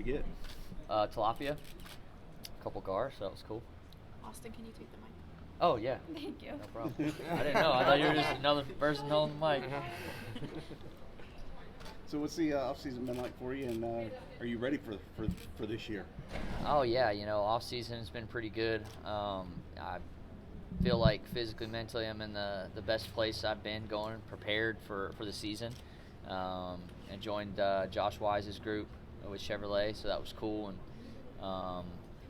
get? Tilapia, a couple cars, so that was cool. Austin, can you take the mic? Oh, yeah. Thank you. No problem. I didn't know. I thought you were just another person holding the mic. So what's the off-season been like for you, and are you ready for this year? Oh, yeah. Off-season has been pretty good. I feel like physically, mentally, I'm in the best place I've been going, prepared for the season. And joined Josh Wise's group with Chevrolet, so that was cool. And I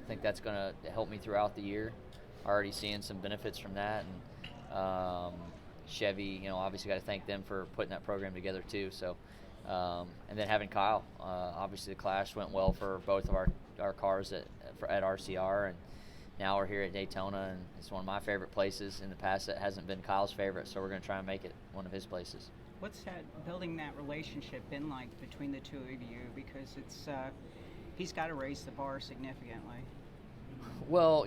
think that's going to help me throughout the year. Already seeing some benefits from that. And Chevy, obviously got to thank them for putting that program together too. So, and then having Kyle, obviously the clash went well for both of our cars at RCR, and now we're here at Daytona, and it's one of my favorite places. In the past, it hasn't been Kyle's favorite, so we're going to try and make it one of his places. What's building that relationship been like between the two of you? Because it's he's got to raise the bar significantly. Well,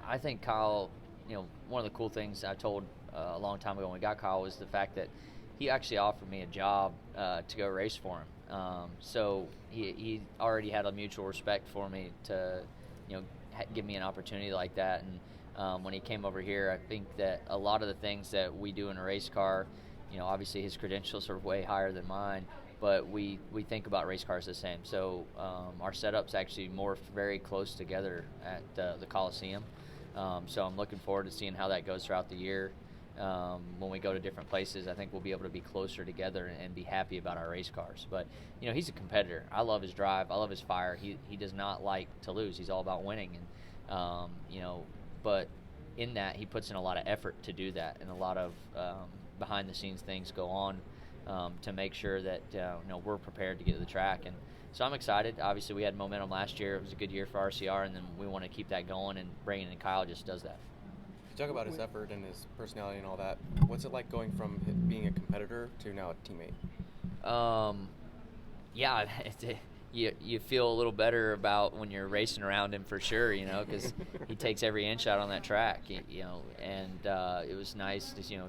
I think Kyle, one of the cool things I told a long time ago when we got Kyle was the fact that he actually offered me a job to go race for him. So he already had a mutual respect for me to, give me an opportunity like that. And when he came over here, I think that a lot of the things that we do in a race car, obviously his credentials are way higher than mine, but we think about race cars the same. So our setup's actually morphed very close together at the Coliseum. So I'm looking forward to seeing how that goes throughout the year. When we go to different places, I think we'll be able to be closer together and be happy about our race cars. But, he's a competitor. I love his drive. I love his fire. He does not like to lose. He's all about winning. And, but in that, he puts in a lot of effort to do that, and a lot of behind-the-scenes things go on to make sure that, we're prepared to get to the track. And so I'm excited. Obviously, we had momentum last year. It was a good year for RCR, and then we want to keep that going, and bringing in Kyle just does that. Talk about his effort and his personality and all that. What's it like going from being a competitor to now a teammate? You feel a little better about when you're racing around him for sure, because he takes every inch out on that track, and it was nice to, he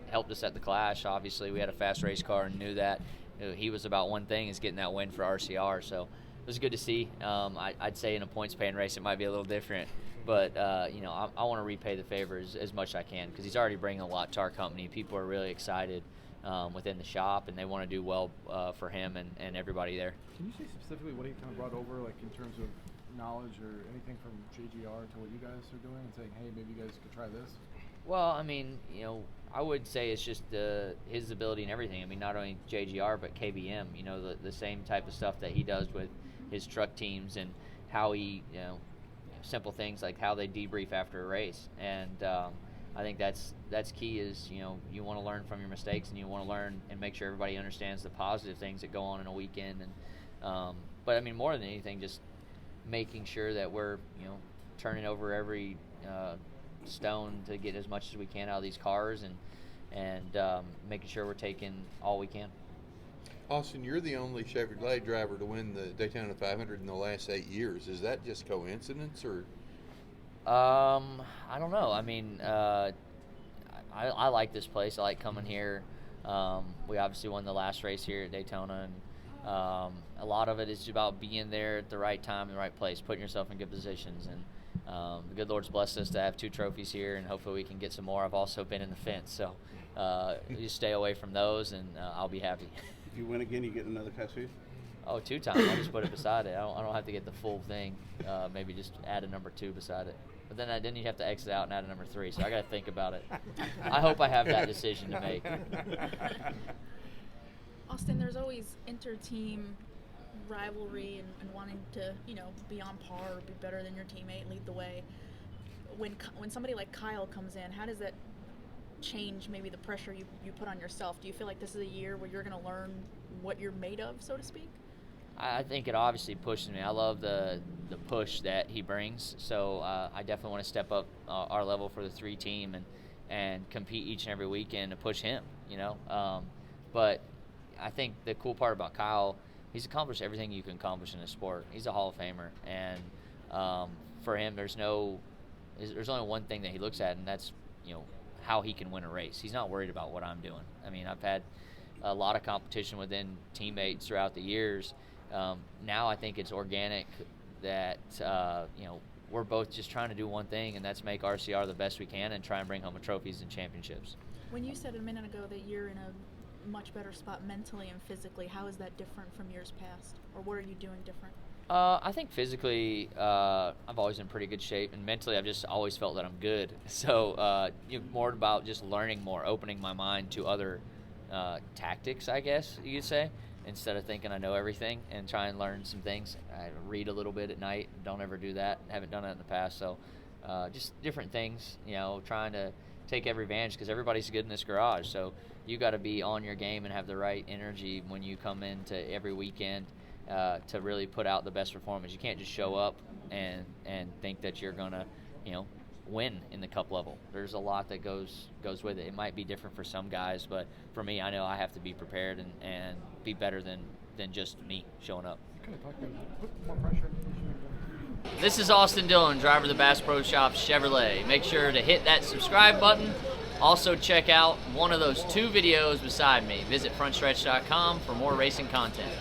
helped us at the Clash. Obviously, we had a fast race car and knew that he was about one thing, is getting that win for RCR, so it was good to see. I'd say in a points-paying race it might be a little different. But, I want to repay the favor as much as I can, because he's already bringing a lot to our company. People are really excited within the shop, and they want to do well for him and everybody there. Can you say specifically what he kind of brought over, like in terms of knowledge or anything from JGR to what you guys are doing, and saying, hey, maybe you guys could try this? Well, I would say it's just his ability and everything. Not only JGR, but KBM, the same type of stuff that he does with his truck teams, and how he, simple things like how they debrief after a race. And I think that's key, is you want to learn from your mistakes, and you want to learn and make sure everybody understands the positive things that go on in a weekend. And but more than anything, just making sure that we're turning over every stone to get as much as we can out of these cars, and making sure we're taking all we can. Austin, you're the only Chevrolet driver to win the Daytona 500 in the last 8 years. Is that just coincidence, or? I don't know. I like this place. I like coming here. We obviously won the last race here at Daytona, and a lot of it is about being there at the right time, in the right place, putting yourself in good positions. And the good Lord's blessed us to have 2 trophies here, and hopefully we can get some more. I've also been in the fence, so you stay away from those, and I'll be happy. If you win again, you get another tattoo? Oh, 2 times. I'll just put it beside it. I don't have to get the full thing. Maybe just add a number 2 beside it. But then you have to exit out and add a number 3. So I got to think about it. I hope I have that decision to make. Austin, there's always inter-team rivalry and wanting to, be on par or be better than your teammate, lead the way. When somebody like Kyle comes in, how does that change maybe the pressure you put on yourself? Do you feel like this is a year where you're going to learn what you're made of, so to speak? I think it obviously pushes me. I love the push that he brings, so I definitely want to step up our level for the 3 team and compete each and every weekend to push him, But I think the cool part about Kyle, he's accomplished everything you can accomplish in a sport. He's a Hall of Famer, and for him, there's only one thing that he looks at, and that's how he can win a race. He's not worried about what I'm doing. I've had a lot of competition within teammates throughout the years, Now I think it's organic that, we're both just trying to do one thing, and that's make RCR the best we can and try and bring home trophies and championships. When you said a minute ago that you're in a much better spot mentally and physically, how is that different from years past? Or what are you doing different? I think physically, I've always been in pretty good shape, and mentally, I've just always felt that I'm good. So, more about just learning more, opening my mind to other tactics, I guess you could say, instead of thinking I know everything, and try and learn some things. I read a little bit at night. Don't ever do that. Haven't done that in the past. So, just different things. Trying to take every advantage because everybody's good in this garage. So you got to be on your game and have the right energy when you come into every weekend. To really put out the best performance. You can't just show up and think that you're gonna, win in the cup level. There's a lot that goes with it. It might be different for some guys, but for me, I know I have to be prepared and be better than just me showing up. Kind of talk about put more pressure on This is Austin Dillon, driver of the Bass Pro Shops Chevrolet. Make sure to hit that subscribe button. Also check out one of those 2 videos beside me. Visit frontstretch.com for more racing content.